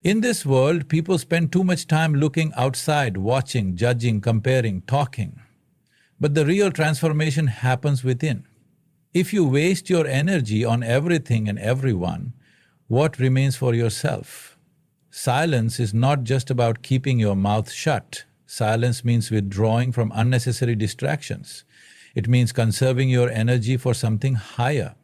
In this world, people spend too much time looking outside, watching, judging, comparing, talking. But the real transformation happens within. If you waste your energy on everything and everyone, what remains for yourself? Silence is not just about keeping your mouth shut. Silence means withdrawing from unnecessary distractions. It means conserving your energy for something higher.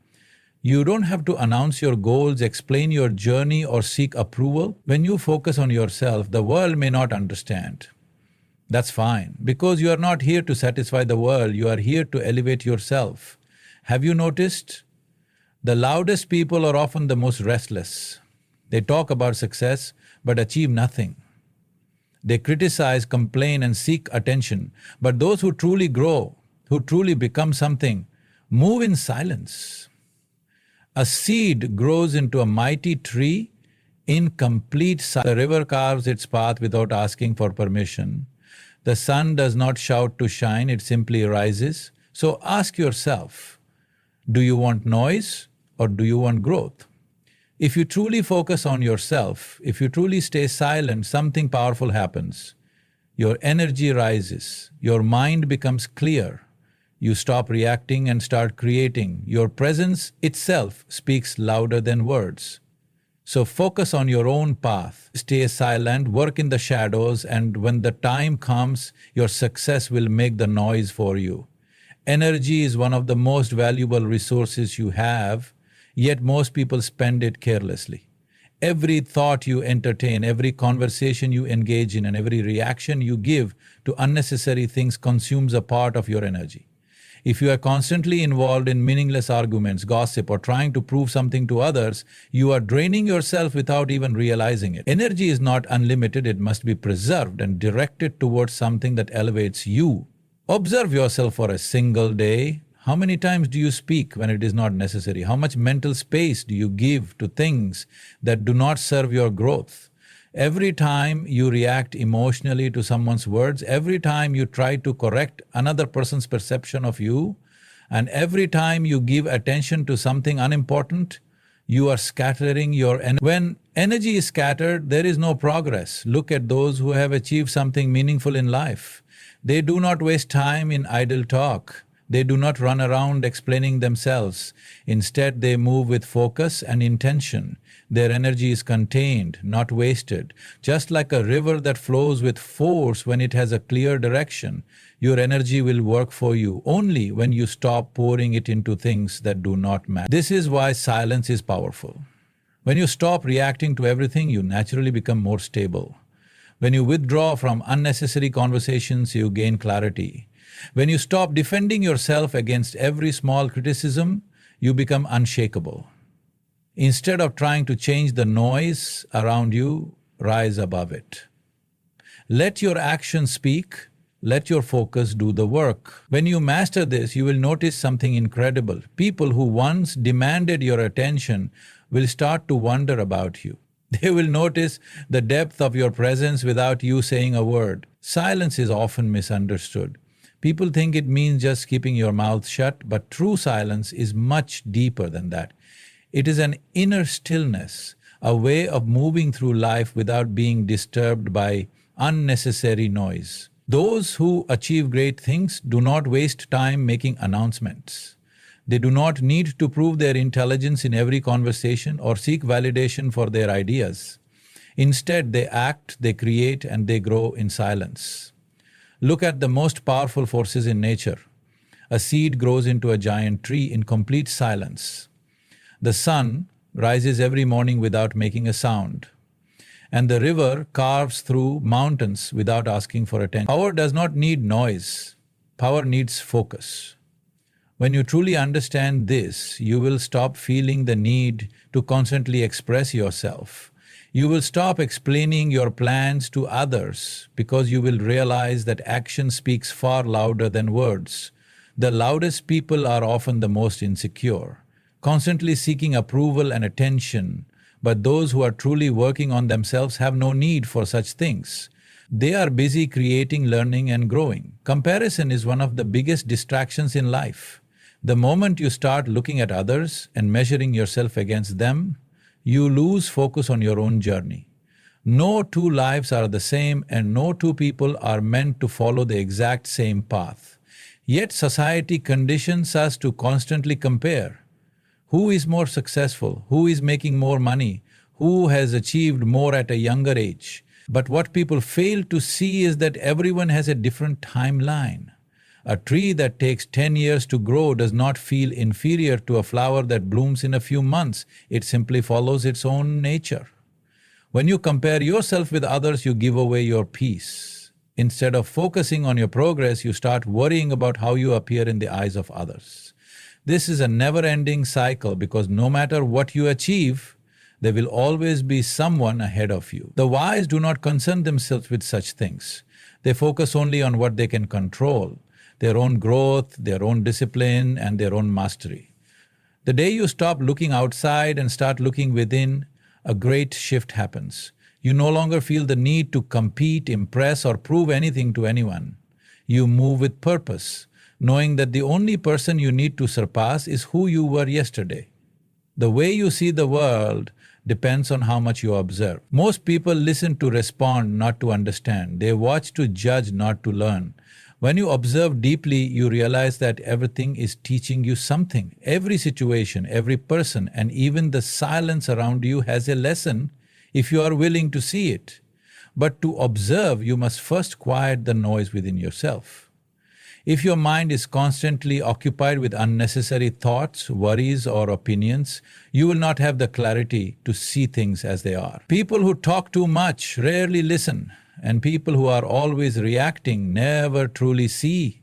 You don't have to announce your goals, explain your journey, or seek approval. When you focus on yourself, the world may not understand. That's fine, because you are not here to satisfy the world, you are here to elevate yourself. Have you noticed? The loudest people are often the most restless. They talk about success, but achieve nothing. They criticize, complain, and seek attention. But those who truly grow, who truly become something, move in silence. A seed grows into a mighty tree in complete silence. The river carves its path without asking for permission. The sun does not shout to shine, it simply rises. So ask yourself, do you want noise or do you want growth? If you truly focus on yourself, if you truly stay silent, something powerful happens. Your energy rises, your mind becomes clear. You stop reacting and start creating. Your presence itself speaks louder than words. So focus on your own path, stay silent, work in the shadows, and when the time comes, your success will make the noise for you. Energy is one of the most valuable resources you have, yet most people spend it carelessly. Every thought you entertain, every conversation you engage in, and every reaction you give to unnecessary things consumes a part of your energy. If you are constantly involved in meaningless arguments, gossip, or trying to prove something to others, you are draining yourself without even realizing it. Energy is not unlimited, it must be preserved and directed towards something that elevates you. Observe yourself for a single day. How many times do you speak when it is not necessary? How much mental space do you give to things that do not serve your growth? Every time you react emotionally to someone's words, every time you try to correct another person's perception of you, and every time you give attention to something unimportant, you are scattering your energy. When energy is scattered, there is no progress. Look at those who have achieved something meaningful in life. They do not waste time in idle talk. They do not run around explaining themselves. Instead, they move with focus and intention. Their energy is contained, not wasted. Just like a river that flows with force when it has a clear direction, your energy will work for you only when you stop pouring it into things that do not matter. This is why silence is powerful. When you stop reacting to everything, you naturally become more stable. When you withdraw from unnecessary conversations, you gain clarity. When you stop defending yourself against every small criticism, you become unshakable. Instead of trying to change the noise around you, rise above it. Let your actions speak, let your focus do the work. When you master this, you will notice something incredible. People who once demanded your attention will start to wonder about you. They will notice the depth of your presence without you saying a word. Silence is often misunderstood. People think it means just keeping your mouth shut, but true silence is much deeper than that. It is an inner stillness, a way of moving through life without being disturbed by unnecessary noise. Those who achieve great things do not waste time making announcements. They do not need to prove their intelligence in every conversation or seek validation for their ideas. Instead, they act, they create, and they grow in silence. Look at the most powerful forces in nature. A seed grows into a giant tree in complete silence. The sun rises every morning without making a sound. And the river carves through mountains without asking for attention. Power does not need noise. Power needs focus. When you truly understand this, you will stop feeling the need to constantly express yourself. You will stop explaining your plans to others because you will realize that action speaks far louder than words. The loudest people are often the most insecure, constantly seeking approval and attention, but those who are truly working on themselves have no need for such things. They are busy creating, learning, and growing. Comparison is one of the biggest distractions in life. The moment you start looking at others and measuring yourself against them, you lose focus on your own journey. No two lives are the same, and no two people are meant to follow the exact same path. Yet society conditions us to constantly compare. Who is more successful? Who is making more money? Who has achieved more at a younger age? But what people fail to see is that everyone has a different timeline. A tree that takes 10 years to grow does not feel inferior to a flower that blooms in a few months. It simply follows its own nature. When you compare yourself with others, you give away your peace. Instead of focusing on your progress, you start worrying about how you appear in the eyes of others. This is a never-ending cycle because no matter what you achieve, there will always be someone ahead of you. The wise do not concern themselves with such things. They focus only on what they can control, their own growth, their own discipline, and their own mastery. The day you stop looking outside and start looking within, a great shift happens. You no longer feel the need to compete, impress, or prove anything to anyone. You move with purpose, knowing that the only person you need to surpass is who you were yesterday. The way you see the world depends on how much you observe. Most people listen to respond, not to understand. They watch to judge, not to learn. When you observe deeply, you realize that everything is teaching you something. Every situation, every person, and even the silence around you has a lesson if you are willing to see it. But to observe, you must first quiet the noise within yourself. If your mind is constantly occupied with unnecessary thoughts, worries, or opinions, you will not have the clarity to see things as they are. People who talk too much rarely listen, and people who are always reacting never truly see.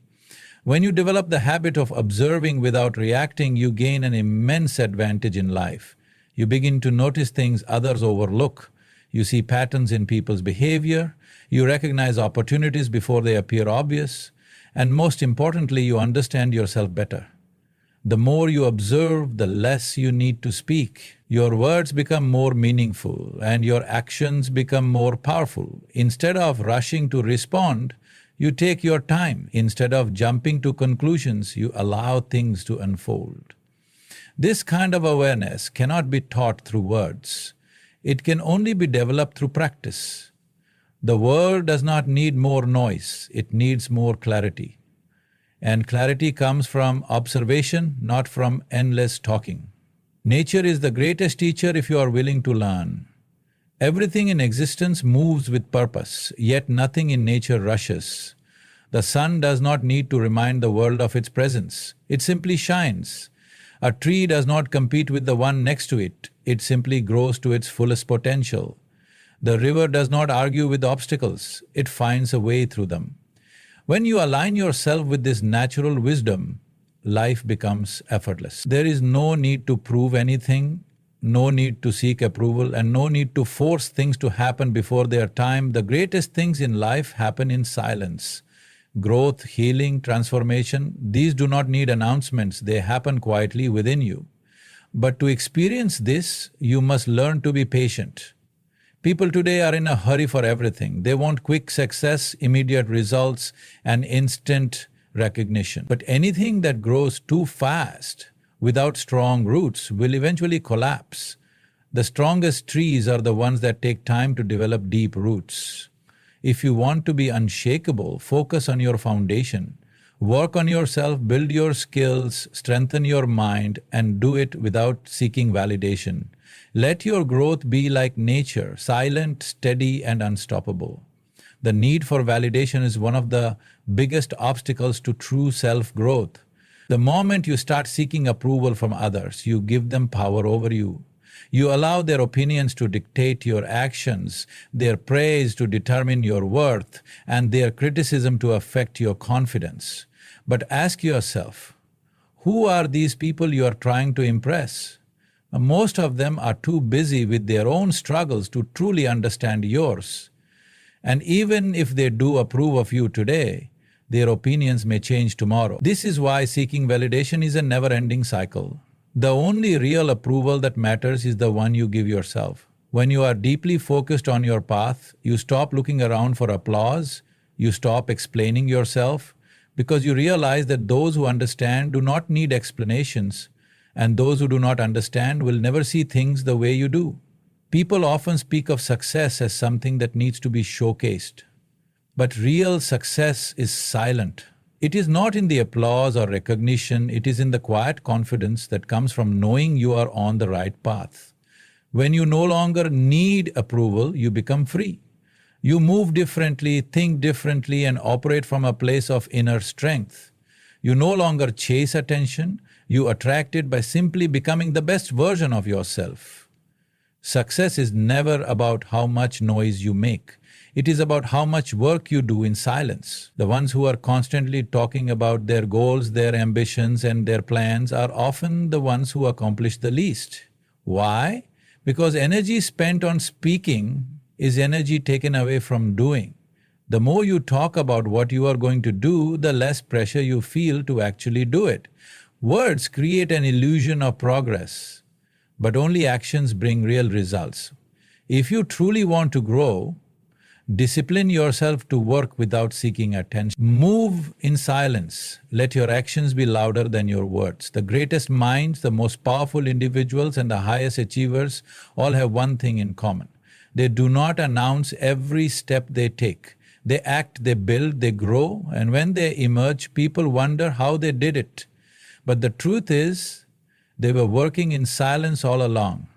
When you develop the habit of observing without reacting, you gain an immense advantage in life. You begin to notice things others overlook. You see patterns in people's behavior. You recognize opportunities before they appear obvious. And most importantly, you understand yourself better. The more you observe, the less you need to speak. Your words become more meaningful and your actions become more powerful. Instead of rushing to respond, you take your time. Instead of jumping to conclusions, you allow things to unfold. This kind of awareness cannot be taught through words. It can only be developed through practice. The world does not need more noise, it needs more clarity. And clarity comes from observation, not from endless talking. Nature is the greatest teacher if you are willing to learn. Everything in existence moves with purpose, yet nothing in nature rushes. The sun does not need to remind the world of its presence. It simply shines. A tree does not compete with the one next to it. It simply grows to its fullest potential. The river does not argue with obstacles. It finds a way through them. When you align yourself with this natural wisdom, life becomes effortless. There is no need to prove anything, no need to seek approval, and no need to force things to happen before their time. The greatest things in life happen in silence. Growth, healing, transformation, these do not need announcements, they happen quietly within you. But to experience this, you must learn to be patient. People today are in a hurry for everything. They want quick success, immediate results, and instant recognition. But anything that grows too fast, without strong roots, will eventually collapse. The strongest trees are the ones that take time to develop deep roots. If you want to be unshakable, focus on your foundation. Work on yourself, build your skills, strengthen your mind, and do it without seeking validation. Let your growth be like nature, silent, steady, and unstoppable. The need for validation is one of the biggest obstacles to true self-growth. The moment you start seeking approval from others, you give them power over you. You allow their opinions to dictate your actions, their praise to determine your worth, and their criticism to affect your confidence. But ask yourself, who are these people you are trying to impress? Most of them are too busy with their own struggles to truly understand yours. And even if they do approve of you today, their opinions may change tomorrow. This is why seeking validation is a never-ending cycle. The only real approval that matters is the one you give yourself. When you are deeply focused on your path, you stop looking around for applause, you stop explaining yourself, because you realize that those who understand do not need explanations, and those who do not understand will never see things the way you do. People often speak of success as something that needs to be showcased. But real success is silent. It is not in the applause or recognition, it is in the quiet confidence that comes from knowing you are on the right path. When you no longer need approval, you become free. You move differently, think differently, and operate from a place of inner strength. You no longer chase attention, you attract it by simply becoming the best version of yourself. Success is never about how much noise you make. It is about how much work you do in silence. The ones who are constantly talking about their goals, their ambitions, and their plans are often the ones who accomplish the least. Why? Because energy spent on speaking is energy taken away from doing. The more you talk about what you are going to do, the less pressure you feel to actually do it. Words create an illusion of progress, but only actions bring real results. If you truly want to grow, discipline yourself to work without seeking attention. Move in silence. Let your actions be louder than your words. The greatest minds, the most powerful individuals, and the highest achievers all have one thing in common. They do not announce every step they take. They act, they build, they grow, and when they emerge, people wonder how they did it. But the truth is, they were working in silence all along.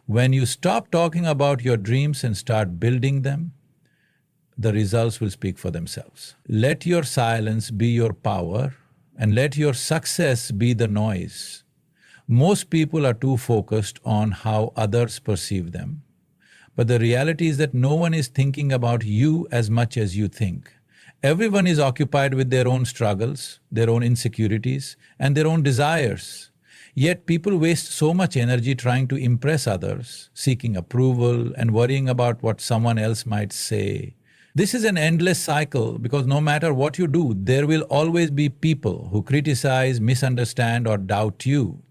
When you stop talking about your dreams and start building them, the results will speak for themselves. Let your silence be your power, and let your success be the noise. Most people are too focused on how others perceive them. But the reality is that no one is thinking about you as much as you think. Everyone is occupied with their own struggles, their own insecurities, and their own desires. Yet people waste so much energy trying to impress others, seeking approval, and worrying about what someone else might say. This is an endless cycle because no matter what you do, there will always be people who criticize, misunderstand, or doubt you.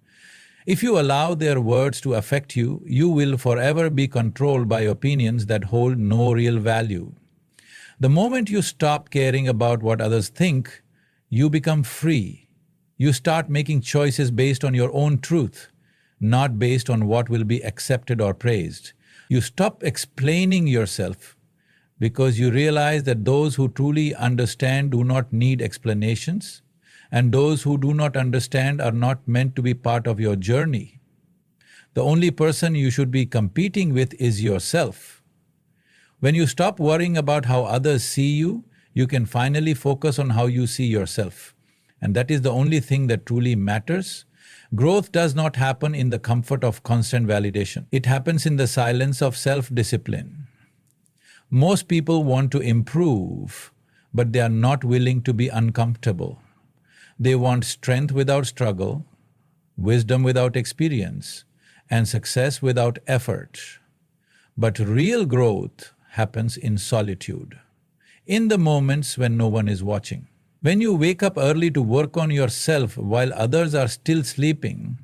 If you allow their words to affect you, you will forever be controlled by opinions that hold no real value. The moment you stop caring about what others think, you become free. You start making choices based on your own truth, not based on what will be accepted or praised. You stop explaining yourself because you realize that those who truly understand do not need explanations, and those who do not understand are not meant to be part of your journey. The only person you should be competing with is yourself. When you stop worrying about how others see you, you can finally focus on how you see yourself. And that is the only thing that truly matters. Growth does not happen in the comfort of constant validation. It happens in the silence of self-discipline. Most people want to improve, but they are not willing to be uncomfortable. They want strength without struggle, wisdom without experience, and success without effort. But real growth happens in solitude, in the moments when no one is watching. When you wake up early to work on yourself while others are still sleeping,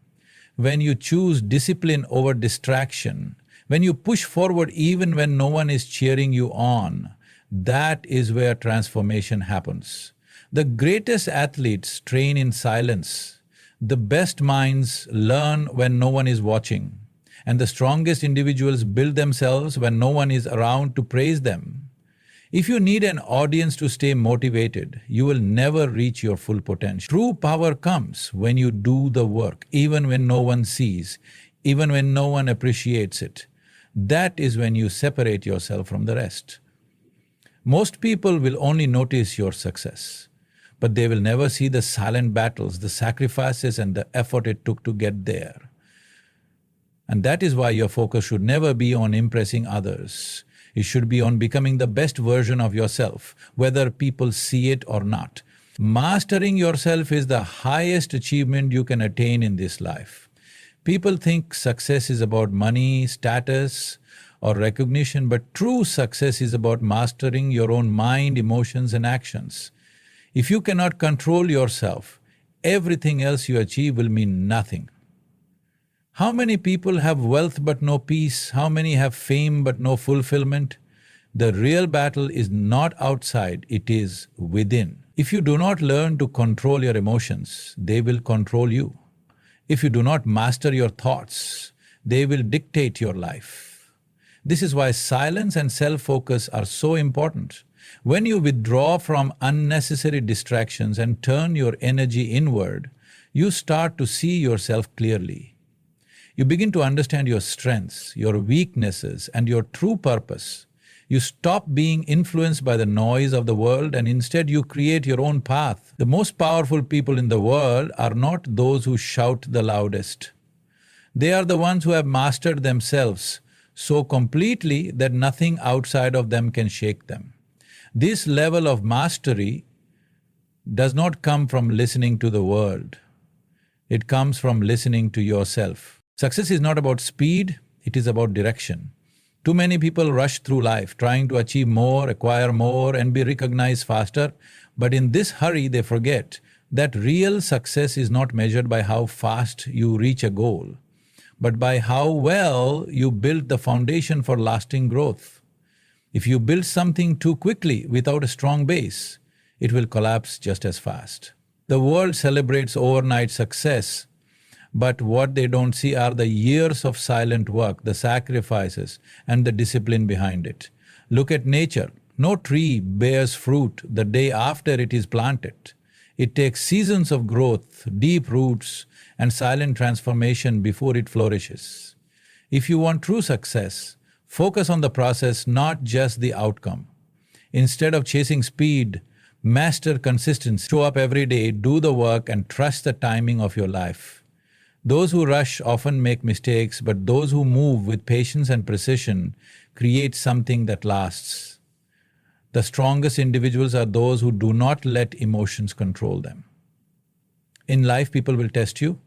when you choose discipline over distraction, when you push forward even when no one is cheering you on, that is where transformation happens. The greatest athletes train in silence. The best minds learn when no one is watching. And the strongest individuals build themselves when no one is around to praise them. If you need an audience to stay motivated, you will never reach your full potential. True power comes when you do the work, even when no one sees, even when no one appreciates it. That is when you separate yourself from the rest. Most people will only notice your success, but they will never see the silent battles, the sacrifices, and the effort it took to get there. And that is why your focus should never be on impressing others. It should be on becoming the best version of yourself, whether people see it or not. Mastering yourself is the highest achievement you can attain in this life. People think success is about money, status, or recognition, but true success is about mastering your own mind, emotions, and actions. If you cannot control yourself, everything else you achieve will mean nothing. How many people have wealth but no peace? How many have fame but no fulfillment? The real battle is not outside, it is within. If you do not learn to control your emotions, they will control you. If you do not master your thoughts, They will dictate your life. This is why silence and self-focus are so important. When you withdraw from unnecessary distractions and turn your energy inward, you start to see yourself clearly. You begin to understand your strengths, your weaknesses, and your true purpose. You stop being influenced by the noise of the world and instead you create your own path. The most powerful people in the world are not those who shout the loudest. They are the ones who have mastered themselves so completely that nothing outside of them can shake them. This level of mastery does not come from listening to the world. It comes from listening to yourself. Success is not about speed, it is about direction. Too many people rush through life trying to achieve more, acquire more, and be recognized faster. But in this hurry, they forget that real success is not measured by how fast you reach a goal, but by how well you build the foundation for lasting growth. If you build something too quickly without a strong base, it will collapse just as fast. The world celebrates overnight success, but what they don't see are the years of silent work, the sacrifices, and the discipline behind it. Look at nature. No tree bears fruit the day after it is planted. It takes seasons of growth, deep roots, and silent transformation before it flourishes. If you want true success, focus on the process, not just the outcome. Instead of chasing speed, master consistency. Show up every day, do the work, and trust the timing of your life. Those who rush often make mistakes, but those who move with patience and precision create something that lasts. The strongest individuals are those who do not let emotions control them. In life, people will test you.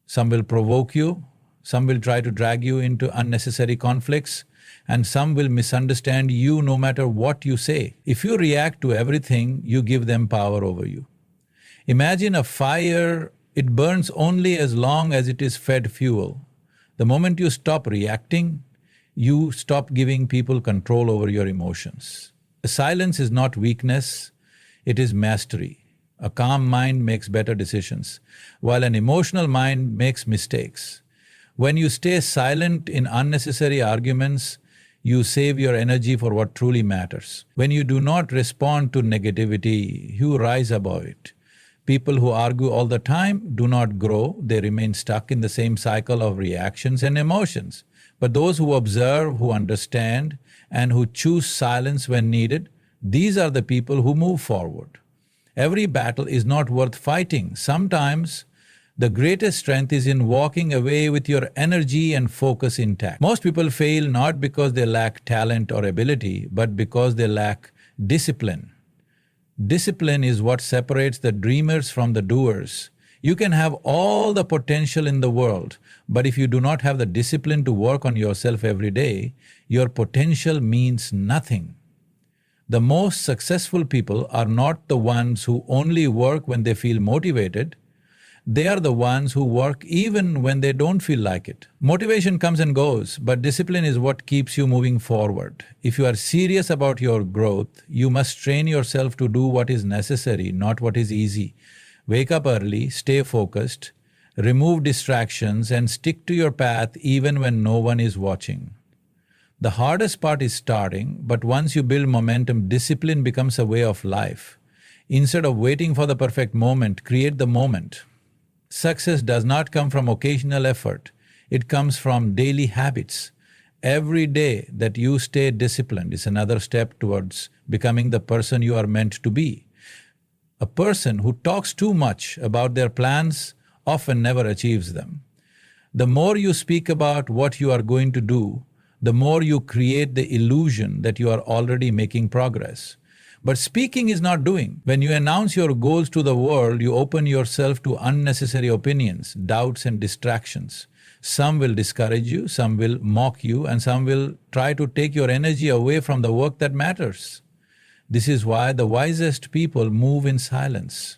Some will provoke you. Some will try to drag you into unnecessary conflicts. And some will misunderstand you no matter what you say. If you react to everything, you give them power over you. Imagine a fire. It burns only as long as it is fed fuel. The moment you stop reacting, you stop giving people control over your emotions. Silence is not weakness, it is mastery. A calm mind makes better decisions, while an emotional mind makes mistakes. When you stay silent in unnecessary arguments, you save your energy for what truly matters. When you do not respond to negativity, you rise above it. People who argue all the time do not grow, they remain stuck in the same cycle of reactions and emotions. But those who observe, who understand, and who choose silence when needed, these are the people who move forward. Every battle is not worth fighting. Sometimes the greatest strength is in walking away with your energy and focus intact. Most people fail not because they lack talent or ability, but because they lack discipline. Discipline is what separates the dreamers from the doers. You can have all the potential in the world, but if you do not have the discipline to work on yourself every day, your potential means nothing. The most successful people are not the ones who only work when they feel motivated. They are the ones who work even when they don't feel like it. Motivation comes and goes, but discipline is what keeps you moving forward. If you are serious about your growth, you must train yourself to do what is necessary, not what is easy. Wake up early, stay focused, remove distractions, and stick to your path even when no one is watching. The hardest part is starting, but once you build momentum, discipline becomes a way of life. Instead of waiting for the perfect moment, create the moment. Success does not come from occasional effort, it comes from daily habits. Every day that you stay disciplined is another step towards becoming the person you are meant to be. A person who talks too much about their plans often never achieves them. The more you speak about what you are going to do, the more you create the illusion that you are already making progress. But speaking is not doing. When you announce your goals to the world, you open yourself to unnecessary opinions, doubts, and distractions. Some will discourage you, some will mock you, and some will try to take your energy away from the work that matters. This is why the wisest people move in silence.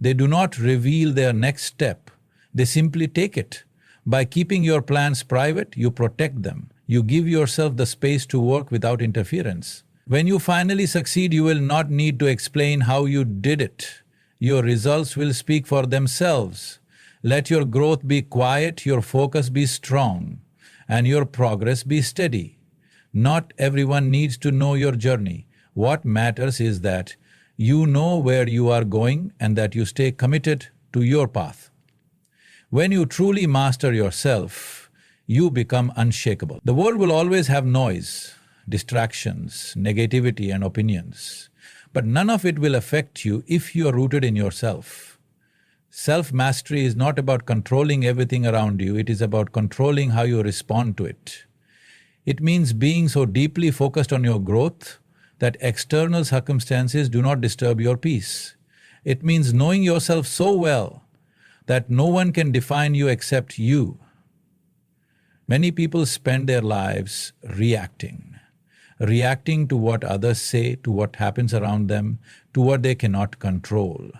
They do not reveal their next step, they simply take it. By keeping your plans private, you protect them. You give yourself the space to work without interference. When you finally succeed, you will not need to explain how you did it. Your results will speak for themselves. Let your growth be quiet, your focus be strong, and your progress be steady. Not everyone needs to know your journey. What matters is that you know where you are going and that you stay committed to your path. When you truly master yourself, you become unshakable. The world will always have noise, distractions, negativity, and opinions, but none of it will affect you if you are rooted in yourself. Self-mastery is not about controlling everything around you, it is about controlling how you respond to it. It means being so deeply focused on your growth that external circumstances do not disturb your peace. It means knowing yourself so well that no one can define you except you. Many people spend their lives reacting to what others say, to what happens around them, to what they cannot control.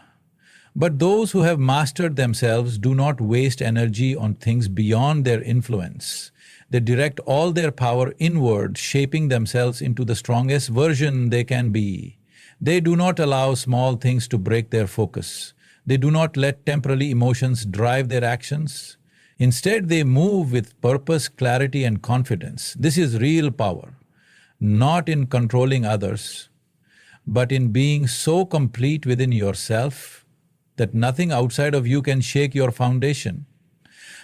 But those who have mastered themselves do not waste energy on things beyond their influence. They direct all their power inward, shaping themselves into the strongest version they can be. They do not allow small things to break their focus. They do not let temporary emotions drive their actions. Instead, they move with purpose, clarity, and confidence. This is real power, not in controlling others, but in being so complete within yourself that nothing outside of you can shake your foundation.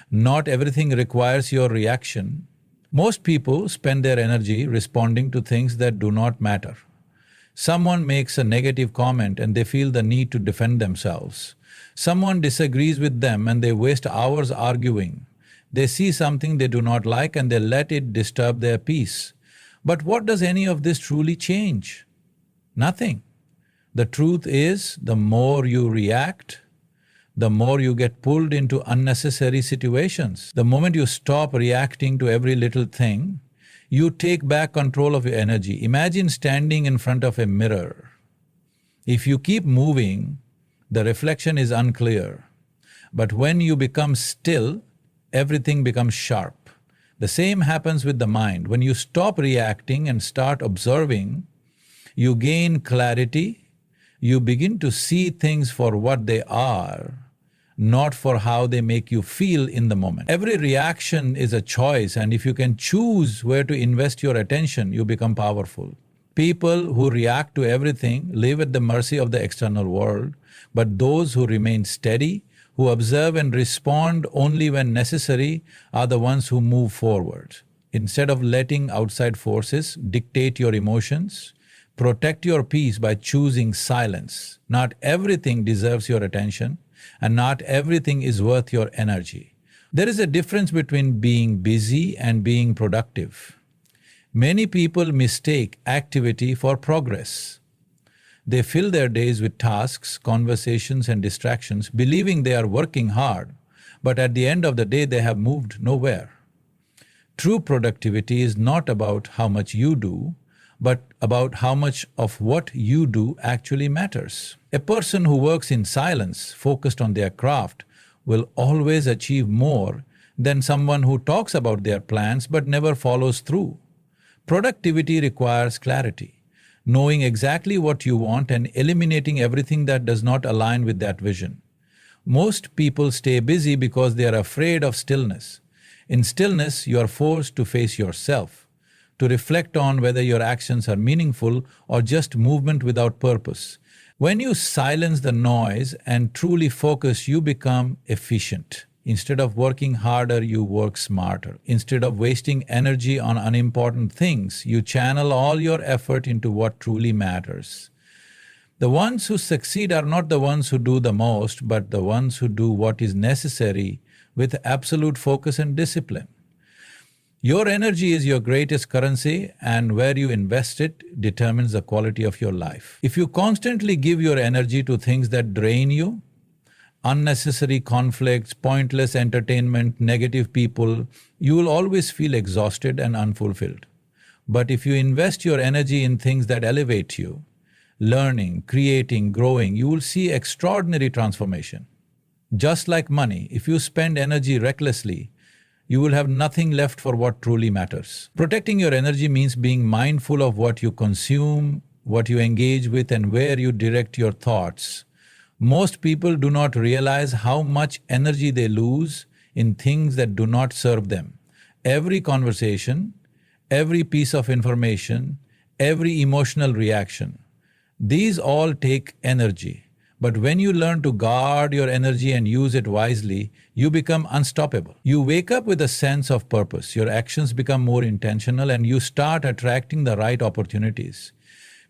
Not everything requires your reaction. Most people spend their energy responding to things that do not matter. Someone makes a negative comment and they feel the need to defend themselves. Someone disagrees with them and they waste hours arguing. They see something they do not like and they let it disturb their peace. But what does any of this truly change? Nothing. The truth is, the more you react, the more you get pulled into unnecessary situations. The moment you stop reacting to every little thing, you take back control of your energy. Imagine standing in front of a mirror. If you keep moving, the reflection is unclear. But when you become still, everything becomes sharp. The same happens with the mind. When you stop reacting and start observing, you gain clarity, you begin to see things for what they are, not for how they make you feel in the moment. Every reaction is a choice, and if you can choose where to invest your attention, you become powerful. People who react to everything live at the mercy of the external world, but those who remain steady, who observe and respond only when necessary, are the ones who move forward. Instead of letting outside forces dictate your emotions, protect your peace by choosing silence. Not everything deserves your attention, and not everything is worth your energy. There is a difference between being busy and being productive. Many people mistake activity for progress. They fill their days with tasks, conversations, and distractions, believing they are working hard, but at the end of the day they have moved nowhere. True productivity is not about how much you do, but about how much of what you do actually matters. A person who works in silence, focused on their craft, will always achieve more than someone who talks about their plans but never follows through. Productivity requires clarity, knowing exactly what you want and eliminating everything that does not align with that vision. Most people stay busy because they are afraid of stillness. In stillness, you are forced to face yourself, to reflect on whether your actions are meaningful or just movement without purpose. When you silence the noise and truly focus, you become efficient. Instead of working harder, you work smarter. Instead of wasting energy on unimportant things, you channel all your effort into what truly matters. The ones who succeed are not the ones who do the most, but the ones who do what is necessary with absolute focus and discipline. Your energy is your greatest currency, and where you invest it determines the quality of your life. If you constantly give your energy to things that drain you, unnecessary conflicts, pointless entertainment, negative people, you will always feel exhausted and unfulfilled. But if you invest your energy in things that elevate you, learning, creating, growing, you will see extraordinary transformation. Just like money, if you spend energy recklessly, you will have nothing left for what truly matters. Protecting your energy means being mindful of what you consume, what you engage with, and where you direct your thoughts. Most people do not realize how much energy they lose in things that do not serve them. Every conversation, every piece of information, every emotional reaction, these all take energy. But when you learn to guard your energy and use it wisely, you become unstoppable. You wake up with a sense of purpose, your actions become more intentional, and you start attracting the right opportunities.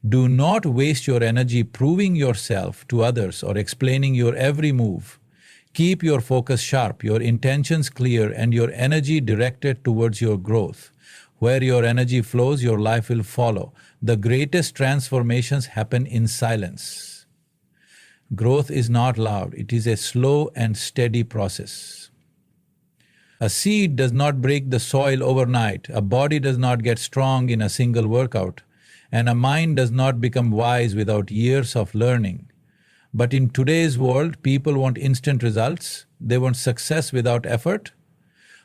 Do not waste your energy proving yourself to others or explaining your every move. Keep your focus sharp, your intentions clear, and your energy directed towards your growth. Where your energy flows, your life will follow. The greatest transformations happen in silence. Growth is not loud, it is a slow and steady process. A seed does not break the soil overnight, a body does not get strong in a single workout, and a mind does not become wise without years of learning. But in today's world, people want instant results, they want success without effort,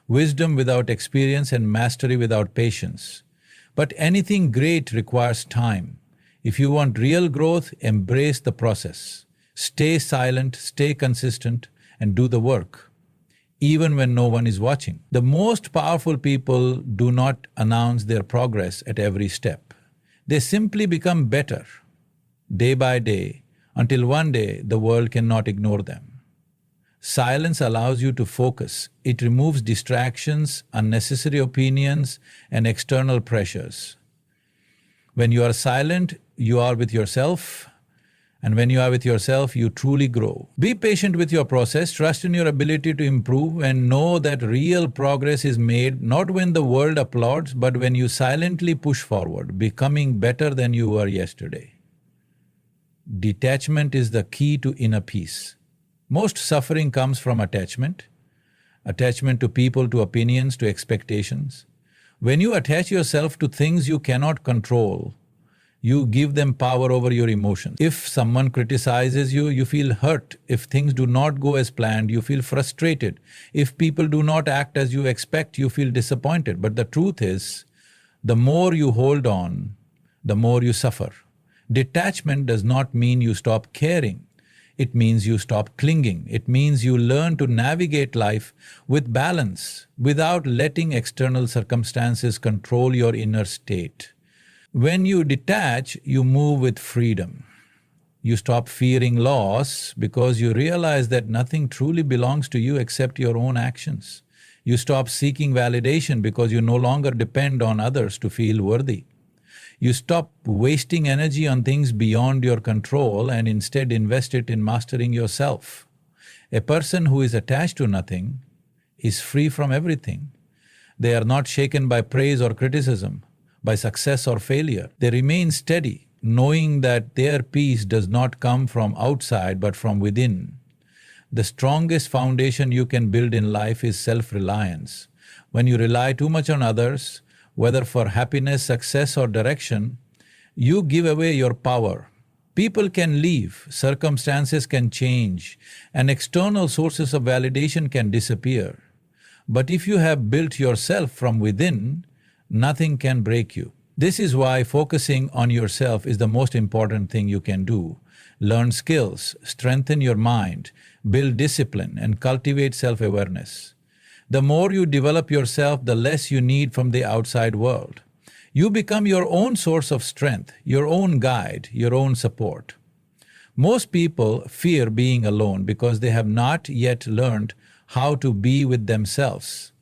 wisdom without experience, and mastery without patience. But anything great requires time. If you want real growth, embrace the process. Stay silent, stay consistent, and do the work, even when no one is watching. The most powerful people do not announce their progress at every step. They simply become better, day by day, until one day the world cannot ignore them. Silence allows you to focus. It removes distractions, unnecessary opinions, and external pressures. When you are silent, you are with yourself, and when you are with yourself, you truly grow. Be patient with your process, trust in your ability to improve, and know that real progress is made not when the world applauds, but when you silently push forward, becoming better than you were yesterday. Detachment is the key to inner peace. Most suffering comes from attachment to people, to opinions, to expectations. When you attach yourself to things you cannot control, you give them power over your emotions. If someone criticizes you, you feel hurt. If things do not go as planned, you feel frustrated. If people do not act as you expect, you feel disappointed. But the truth is, the more you hold on, the more you suffer. Detachment does not mean you stop caring. It means you stop clinging. It means you learn to navigate life with balance, without letting external circumstances control your inner state. When you detach, you move with freedom. You stop fearing loss because you realize that nothing truly belongs to you except your own actions. You stop seeking validation because you no longer depend on others to feel worthy. You stop wasting energy on things beyond your control and instead invest it in mastering yourself. A person who is attached to nothing is free from everything. They are not shaken by praise or criticism, by success or failure. They remain steady, knowing that their peace does not come from outside but from within. The strongest foundation you can build in life is self-reliance. When you rely too much on others, whether for happiness, success, or direction, you give away your power. People can leave, circumstances can change, and external sources of validation can disappear. But if you have built yourself from within, nothing can break you. This is why focusing on yourself is the most important thing you can do. Learn skills, strengthen your mind, build discipline, and cultivate self-awareness. The more you develop yourself, the less you need from the outside world. You become your own source of strength, your own guide, your own support. Most people fear being alone because they have not yet learned how to be with themselves.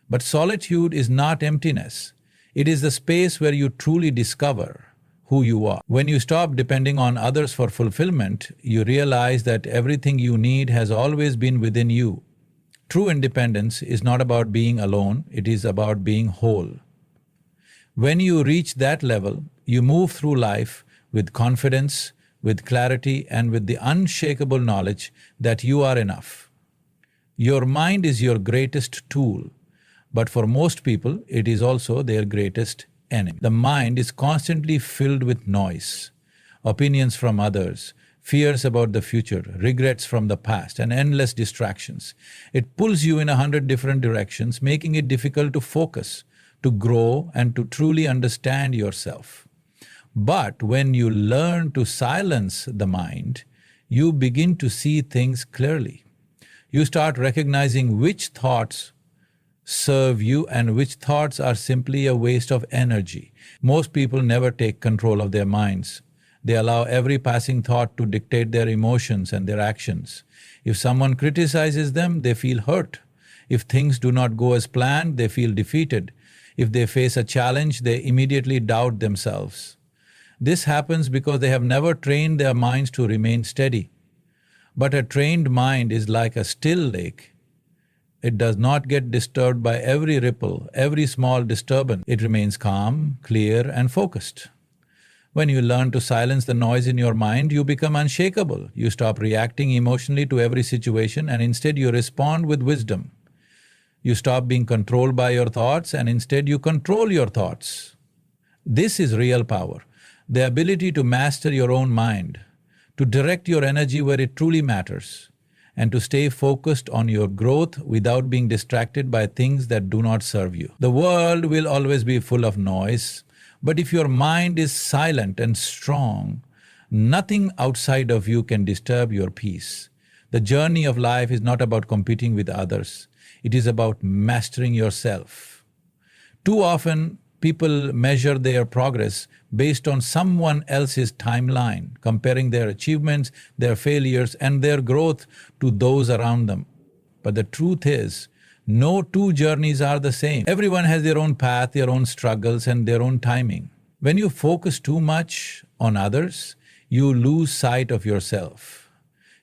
But solitude is not emptiness. It is the space where you truly discover who you are. When you stop depending on others for fulfillment, you realize that everything you need has always been within you. True independence is not about being alone, it is about being whole. When you reach that level, you move through life with confidence, with clarity, and with the unshakable knowledge that you are enough. Your mind is your greatest tool. But for most people, it is also their greatest enemy. The mind is constantly filled with noise, opinions from others, fears about the future, regrets from the past, and endless distractions. It pulls you in 100 different directions, making it difficult to focus, to grow, and to truly understand yourself. But when you learn to silence the mind, you begin to see things clearly. You start recognizing which thoughts serve you and which thoughts are simply a waste of energy. Most people never take control of their minds. They allow every passing thought to dictate their emotions and their actions. If someone criticizes them, they feel hurt. If things do not go as planned, they feel defeated. If they face a challenge, they immediately doubt themselves. This happens because they have never trained their minds to remain steady. But a trained mind is like a still lake. It does not get disturbed by every ripple, every small disturbance. It remains calm, clear, and focused. When you learn to silence the noise in your mind, you become unshakable. You stop reacting emotionally to every situation and instead you respond with wisdom. You stop being controlled by your thoughts and instead you control your thoughts. This is real power, the ability to master your own mind, to direct your energy where it truly matters, and to stay focused on your growth without being distracted by things that do not serve you. The world will always be full of noise, but if your mind is silent and strong, nothing outside of you can disturb your peace. The journey of life is not about competing with others. It is about mastering yourself. Too often, people measure their progress based on someone else's timeline, comparing their achievements, their failures, and their growth to those around them. But the truth is, no two journeys are the same. Everyone has their own path, their own struggles, and their own timing. When you focus too much on others, you lose sight of yourself.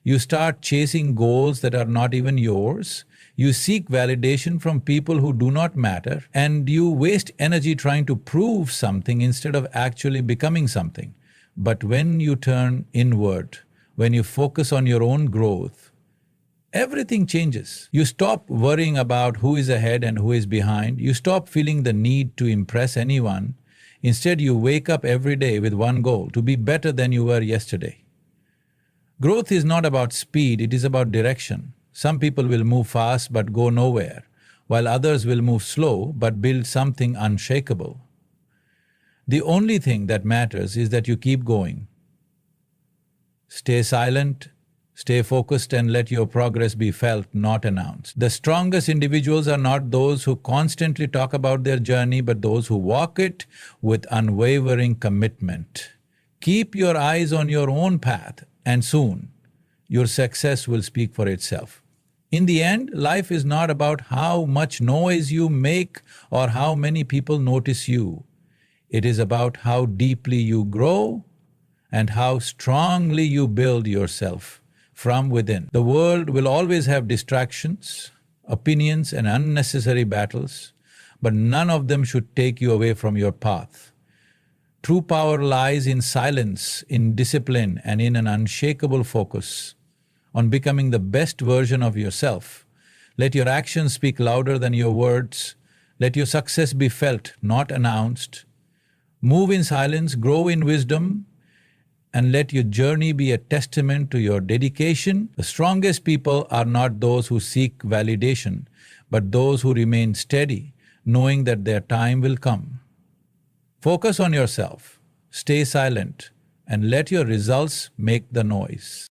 You start chasing goals that are not even yours. You seek validation from people who do not matter, and you waste energy trying to prove something instead of actually becoming something. But when you turn inward, when you focus on your own growth, everything changes. You stop worrying about who is ahead and who is behind. You stop feeling the need to impress anyone. Instead, you wake up every day with one goal: to be better than you were yesterday. Growth is not about speed, it is about direction. Some people will move fast but go nowhere, while others will move slow but build something unshakable. The only thing that matters is that you keep going. Stay silent, stay focused, and let your progress be felt, not announced. The strongest individuals are not those who constantly talk about their journey, but those who walk it with unwavering commitment. Keep your eyes on your own path, and soon your success will speak for itself. In the end, life is not about how much noise you make or how many people notice you. It is about how deeply you grow and how strongly you build yourself from within. The world will always have distractions, opinions, and unnecessary battles, but none of them should take you away from your path. True power lies in silence, in discipline, and in an unshakable focus on becoming the best version of yourself. Let your actions speak louder than your words. Let your success be felt, not announced. Move in silence, grow in wisdom, and let your journey be a testament to your dedication. The strongest people are not those who seek validation, but those who remain steady, knowing that their time will come. Focus on yourself, stay silent, and let your results make the noise.